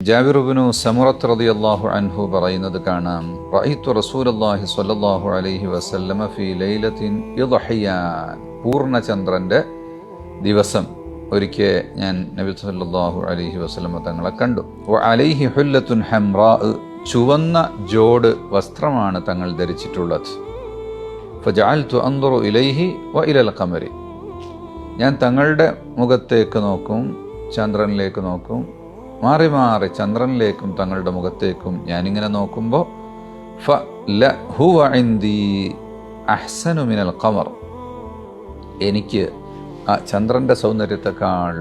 ജാബിർ ഇബ്നു സമുറത്ത് റളിയല്ലാഹു അൻഹു പറയുന്നത് കാണാം, റഅയ്തു റസൂലല്ലാഹി സ്വല്ലല്ലാഹു അലൈഹി വസല്ലമ ഫീ ലൈലത്തിൻ യദ്ഹിയാൻ. പൂർണ്ണചന്ദ്രന്റെ ദിവസം ഒരിക്കൽ ഞാൻ നബി സല്ലല്ലാഹു അലൈഹി വസല്ലമ തങ്ങളെ കണ്ടു. വഅലൈഹി ഹുല്ലത്തുൻ ഹംറാ, ചുവന്ന ജോഡ് വസ്ത്രമാണ് തങ്ങൾ ധരിച്ചിട്ടുള്ളത്. ഫജഅൽതു അൻദുറു ഇലൈഹി വഇലൽ ഖമരി, ഞാൻ തങ്ങളുടെ മുഖത്തേക്ക് നോക്കും, ചന്ദ്രനിലേക്ക് നോക്കും, മാറി മാറി ചന്ദ്രനിലേക്കും തങ്ങളുടെ മുഖത്തേക്കും ഞാനിങ്ങനെ നോക്കുമ്പോൾ ഹുവ ഇൻദി അഹ്സനു മിനൽ ഖമർ, എനിക്ക് ആ ചന്ദ്രൻ്റെ സൗന്ദര്യത്തെക്കാൾ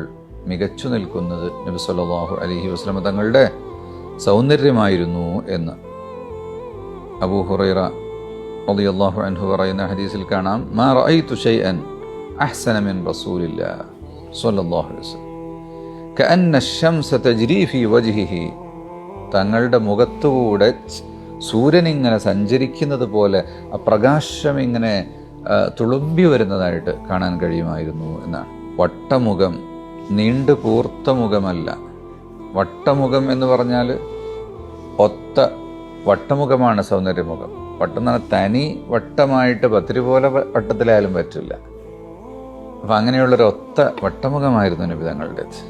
മികച്ചു നിൽക്കുന്നത് നബി സല്ലല്ലാഹു അലൈഹി വസല്ലം തങ്ങളുടെ സൗന്ദര്യമായിരുന്നു എന്ന് അബൂ ഹുറൈറ റളിയല്ലാഹു അൻഹു പറയുന്ന ഹദീസിൽ കാണാം, മാ റഅയ്തു ശൈഅൻ അഹ്സന മിൻ റസൂലില്ലാഹി സ്വല്ലല്ലാഹു അലൈഹി വസല്ലം കഅന്ന അശ്ശംസ തജ്രി ഫീ വജ്ഹിഹി, തങ്ങളുടെ മുഖത്തുകൂടെ സൂര്യൻ ഇങ്ങനെ സഞ്ചരിക്കുന്നത് പോലെ ആ പ്രകാശം ഇങ്ങനെ തുളുമ്പി വരുന്നതായിട്ട് കാണാൻ കഴിയുമായിരുന്നു എന്നാണ്. വട്ടമുഖം, നീണ്ടു കൂർത്ത മുഖമല്ല. വട്ടമുഖം എന്ന് പറഞ്ഞാൽ ഒത്ത വട്ടമുഖമാണ് സൗന്ദര്യമുഖം. വട്ടം എന്ന് പറഞ്ഞാൽ തനി വട്ടമായിട്ട് പത്തിരി പോലെ വട്ടത്തിലായാലും പറ്റില്ല. അപ്പം അങ്ങനെയുള്ളൊരു ഒത്ത വട്ടമുഖമായിരുന്നു നബി തങ്ങളുടേത്.